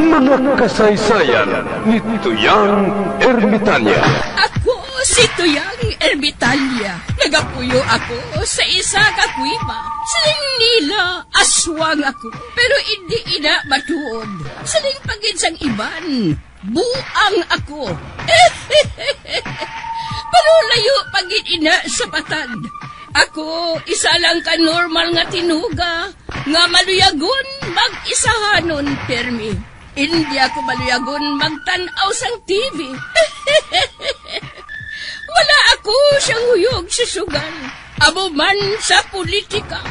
Mga kasaysayan ni Tuyang Ermitanya. Ako si Tuyang Ermitanya. Nagapuyo ako sa isa ka kuiba. Siling nila, aswang ako. Pero hindi ina matuod. Siling pagin sang iban. Buang ako. Pero layo pagin ina sa patad. Ako, isa lang ka normal nga tinuga. Nga maluyagon mag-isahanon, permi. Hindi ako maluyagon magtanaw sang TV. Wala ako siyang huyog sa sugal. Abo man sa politika.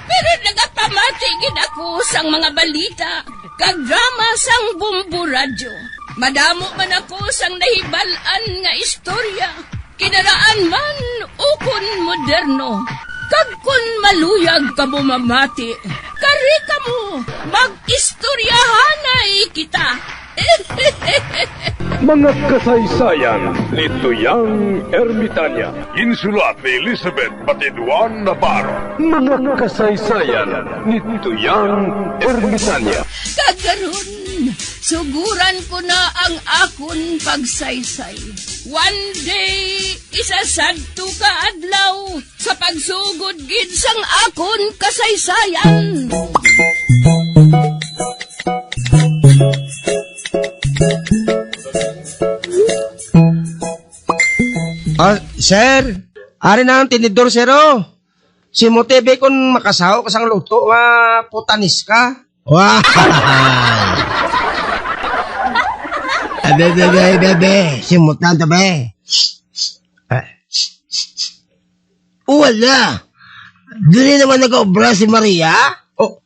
Pero nagapamatigin ako sang mga balita. Kag drama sang bumbu radyo. Madamo man ako sang nahibalan nga istorya. Kinaraan man ukon moderno. Kag kun maluyag ka mo mamati, kari ka mo, mag-istoryahanay kita. Mga kasaysayan ni Tuyang Ermitanya. Insulat ni Elizabeth Batiduan Navarro. Mga kasaysayan ni Tuyang Ermitanya. Kagaron, suguran ko na ang akon pagsaysay. One day, isasadto ka adlaw sa pagsugod gid sang akon kasaysayan. Sir, ari na ang tinidor, sir, oh. Si Motebe kung makasaho ka sang luto, putanis ka. Wow! Bebe, si Mutan, tabi. Wala. Dili naman nag-obra si Maria. Oh,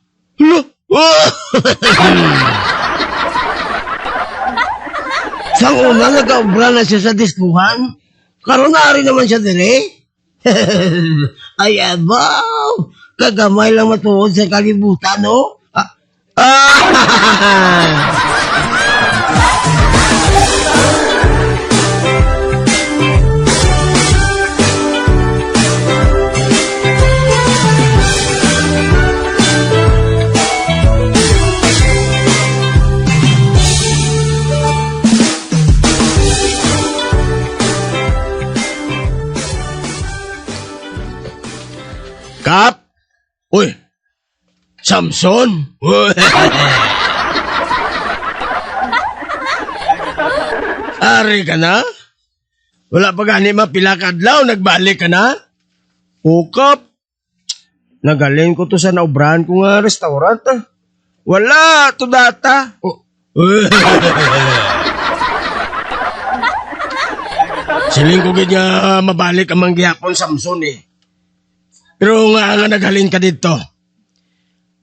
sang una nag-obra na siya sa diskuhan. Karon na rin naman siya dire. Ay, abaw. Kagamay lang matuod sa kalibutan, no? Kap? Uy, Samson? Ari ka na? Wala pa gani mapila kadlaw, nagbalik ka na? Ukap? Nagaling ko to sa naubrahan ko nga restaurant. Wala, to data. Siling ko ganyan mabalik ang manggihapon Samson eh. Pero nga naghalin ka dito.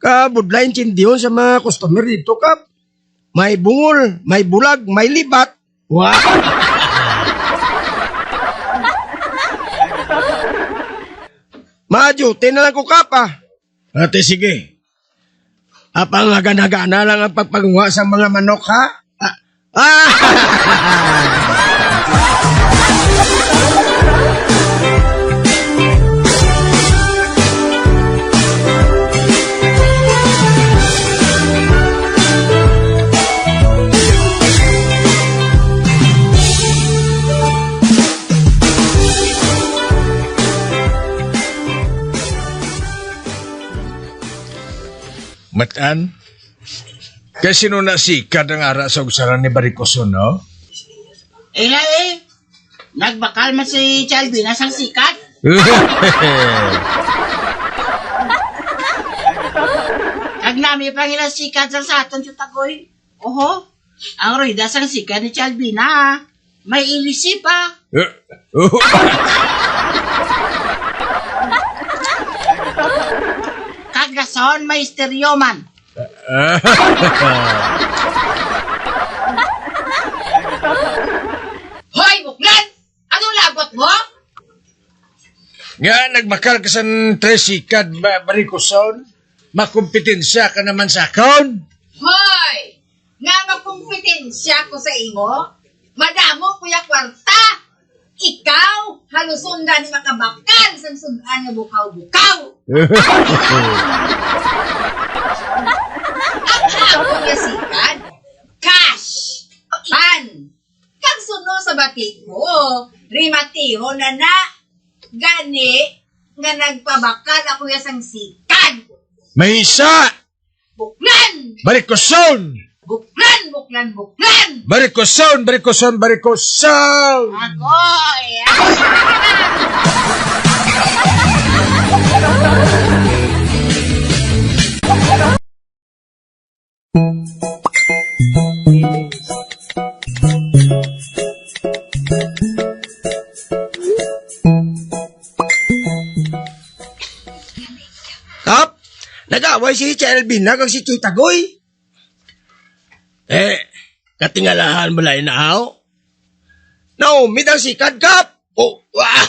Kabudlayin chindiyon sa mga customer dito, Kap. May bungol, may bulag, may libat. Wow! Ma-duty na lang ko, Kap, ah. Ate, sige. Apang hagan-hagana lang ang pagpagawa sa mga manok, ha? Matan? Kasi no nasikad ang ara sa usaran ni Baricoso, no? Nagbakal man si Chalby na sang sikat. Nagnami pa nila sikat sa aton chutagoy. Oho, ang roida sang sikat ni Chalby na. May ilisi pa. Kagason may stereo man. Hoy, buklan! Anong lagot mo? Nga, nagmakal ka sa tresikad, Baricoson? Makumpetensya ka naman sa akon? Hoy! Nga magkumpetensya ko sa imo? Madamo kuya kwarta! Ikaw, halusundan ni makabakal sa sundan nga bukaw-bukaw! Ang ako nga sikad, matigo. Rimatiho na na. Gani, nga nagpabakal ako yasang sikad. May isa! Buklan! Barikoson! Buklan, buklan, buklan! Barikoson! Barikoson! Barikoson! Agoy! Kap, nag-away si Chelvin na kag si Tita Goy. Katingalahan mo lang na ako? Naumid ang sikad, Kap. Oh, wow.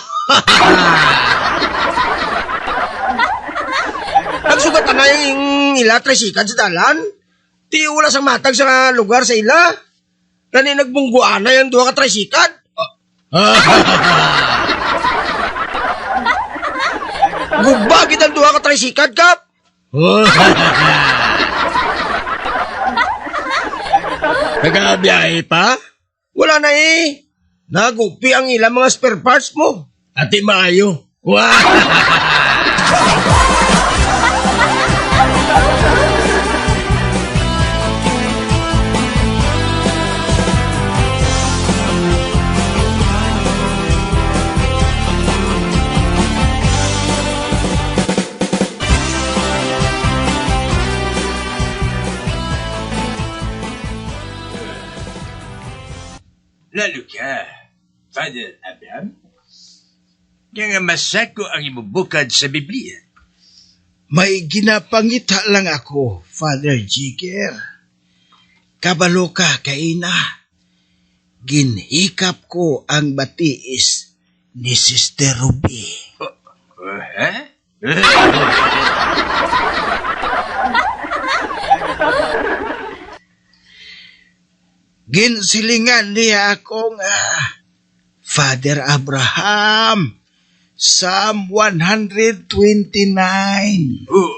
Nagsugatan na yung ila trisikad sa dalan. Ti wala sang matag sa lugar sa ila. Kani nagbungguan na yung duha ka trisikad. Gubagid ang duha ka trisikad, Kap. Nagabiyahe pa? Wala na eh. Nagupi ang ilang mga spare parts mo. Ati maayo. Lalo ka, Father Abraham? Nga masako ang imubukad sa Biblia. May ginapangita lang ako, Father Jigger. Kabalo ka, kaina. Ginhikap ko ang batiis ni Sister Ruby. Ha? Ginsilingan niya ako nga, Father Abraham, Psalm 129. Oh.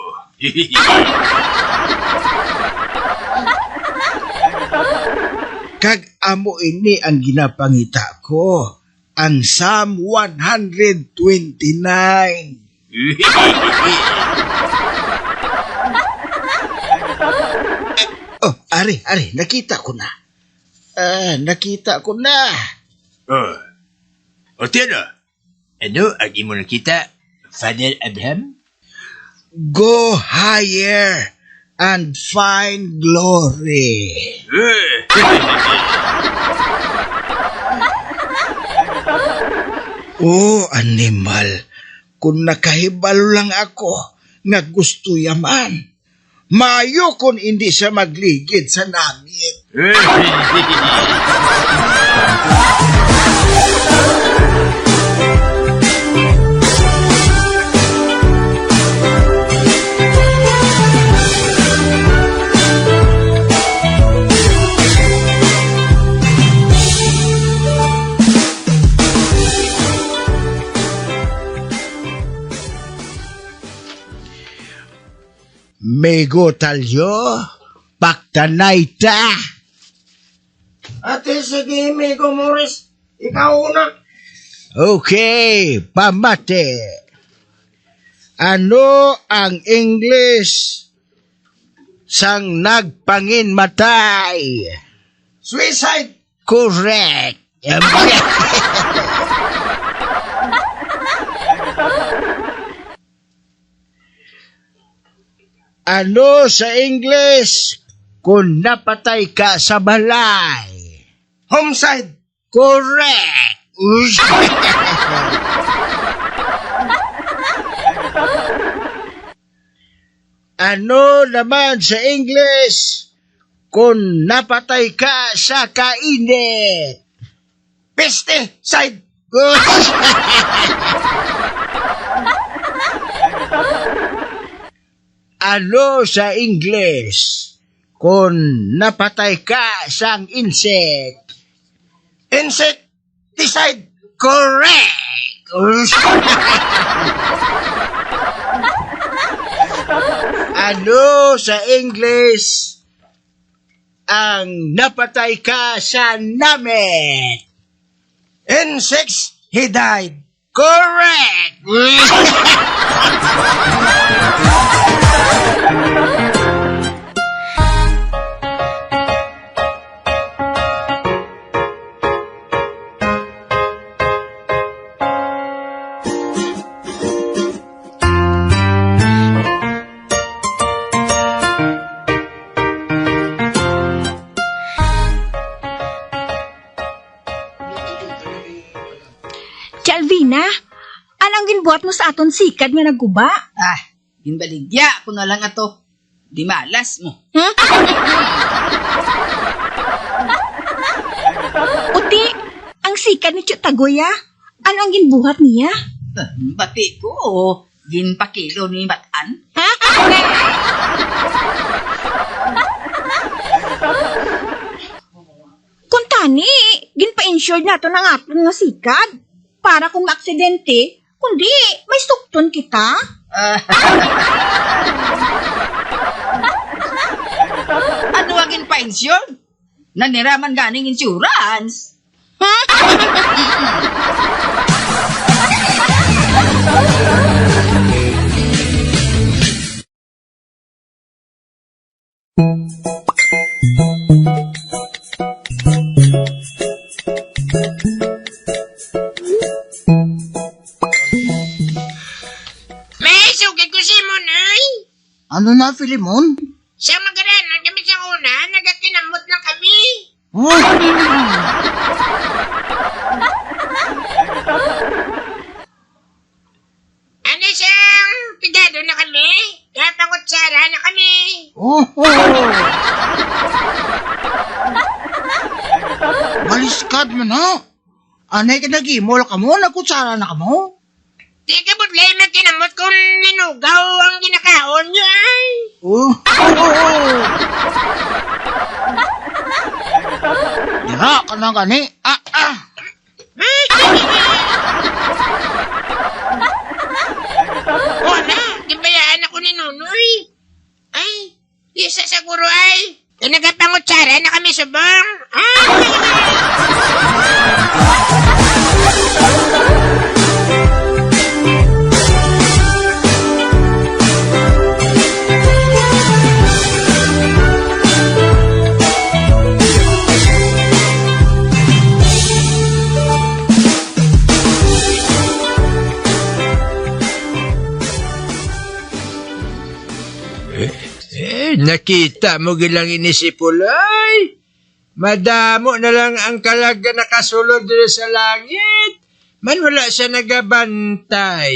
Kag amo ini ang ginapangita ko, ang Psalm 129. Ari, nakita ko na. Nakita ko na. Oh. O tiyan ano ang imo nakita, Father Abraham? Go higher and find glory. Oh, animal. Kung nakahibalo lang ako nga gusto yaman, mayo kung hindi siya magligid sa langit. Mego talyo, paktanay ta. Ate, sige, Migo Morris. Ikaw una. Okay, pamate. Ano ang English sang nagpanginmatay? Suicide. Correct. Ano sa English kung napatay ka sa balay? Homicide. Correct. Ano naman sa English kung napatay ka sa kainit? Pesticide. Ano sa English kung napatay ka sa insect? Insecticide. Correct! Ano sa English ang napatay ka sa namit? In 6, he died. Correct! Alvina, anong ginbuhat mo sa aton sikad nga nagguba? Ginbaligya ko na lang ato. Di malas mo. Uti, ang sikad ni Chutagoya, ano ang ginbuhat niya? Bati ko, ginpakilo ni Batan. Kung tani, ginpa-insured nato ng aton nga sikad. Para kung maaksidente, kundi may sukton kita. Ano ang ginpa-insyon? Naniraman ganing insurance. May sugid ko si Monay. Ano na, Filimon? Sa magaranan kami sa una, nagakinamot lang kami. Oh, Ano siyang pigado na kami? Kapangutsara na kami. oh. Baliskad mo na. Anay ka nag-imol ka mo, nagkutsara na ka mo. Di ka budlay magkinamot kung linugaw ang ginakaon niya ay. Oh. Dira ka na gani. Wala, gibayaan ako ni Nunoy. Ay, isa siguro ay. Nagapangutsara na kami subong. Nakita mo gilang ini si Puloy. Madamo na lang ang kalaga nakasulod dito sa langit. Man wala siya nagabantay.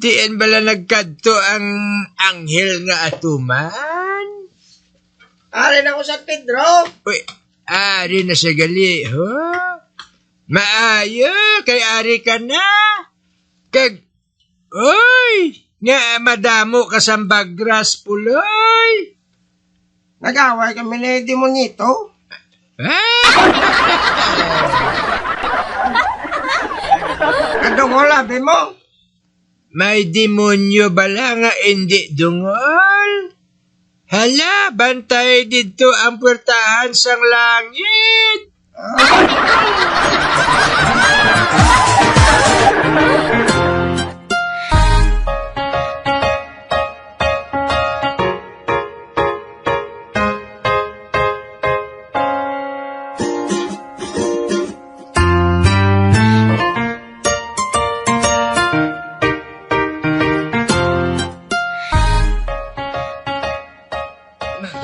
Diyan bala nagkadto ang anghel nga atuman? Ari na ko sa Pedro. Uy, ari na siya gali, ho? Maayo, kay ari ka na. Uy, nga madamo ka sa bagras, Puloy. Nag-away kami ni Demonito. Kadungol labi mo. May demonyo bala nga hindi dungol? Hala, bantay dito ang puwertahan sang langit.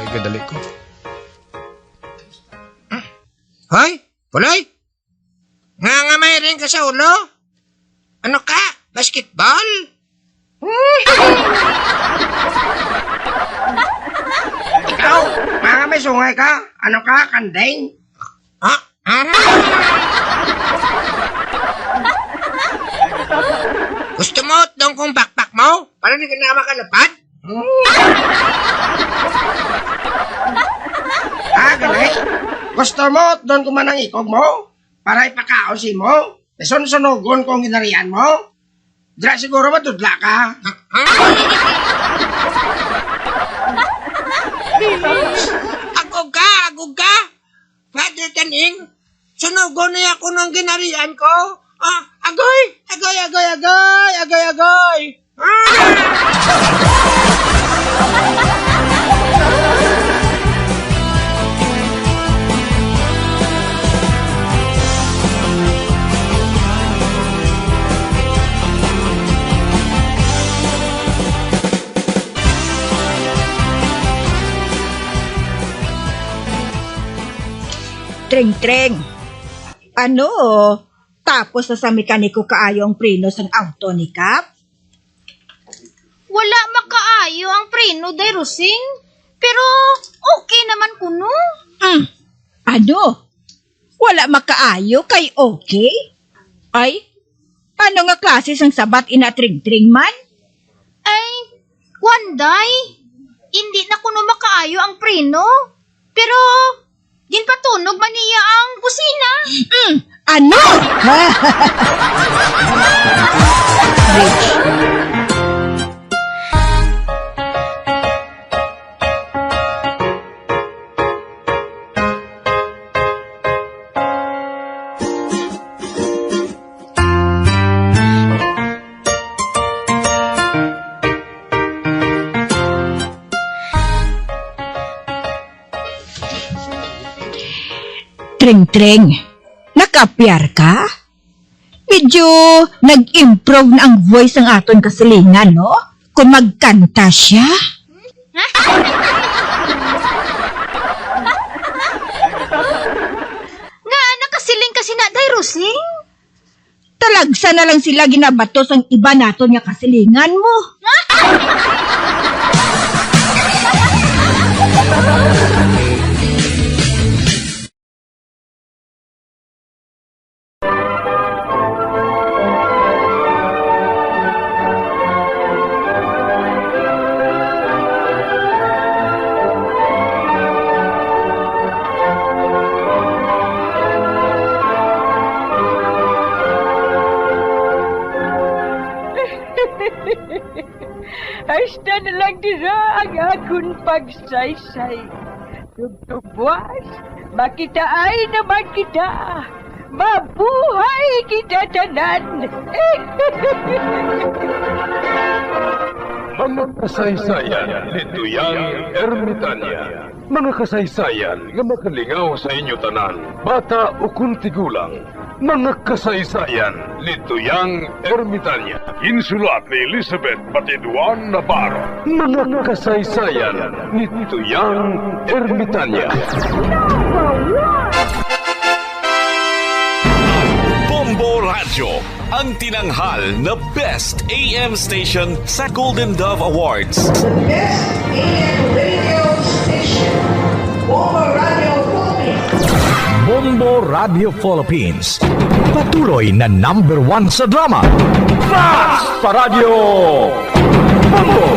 Gadali ko. Hoy, Puloy? Nga may rin ka sa ulo? Ano ka? Basketball? Ikaw, mga may sungay ka. Ano ka, kandeng? Gusto mo dong kong backpack mo? Para hindi ka na makalapad? Ganay. Gusto mo, doon ko man ang ikog mo? Para ipakaon si mo? Nasunsunugon kong ginarian mo? Dira siguro matudla ka. ginarian ko. Agoy! Agoy, agoy, agoy! Agoy, agoy! Treng-treng. Ano? Tapos na sa mekaniko kaayo ang preno sang auto ni Kap? Wala makaayo ang preno, day Rosing. Pero okay naman kuno. Ano? Wala makaayo kay okay? Ay, ano nga klase sang sabat ina treng-treng man? Ay, Wanday. Hindi na kuno makaayo ang preno. Pero ginpatunog man niya ang busina. Ano? Treng-treng, nakapyar ka? Medyo nag-improve na ang voice ng aton kasilingan, no? Kung magkanta siya. Nga, nakasiling kasi na, day Rosing. Talagsa na lang sila ginabatos ang iba naton nga kasilingan mo. Hasta na lang dira ang akong pagsaysay. Tugtugwas, makitaan naman kita. Mabuhay kita tanan. Mga kasaysayan ni Tuyang Ermitanya. Mga kasaysayan nga makalingaw sa inyo tanan, bata o kuntigulang. Mga kasaysayan ni Tuyang Ermitanya. Insulat ni Elizabeth Batiduan Navarro. Mga kasaysayan ni Tuyang Ermitanya. Bombo Radio, ang tinanghal na Best AM Station sa Golden Dove Awards. Best AM Radio Station, Bombo Radio Philippines. Bombo Radio Philippines, patuloy na #1 sa drama. Mas Radyo Bombo!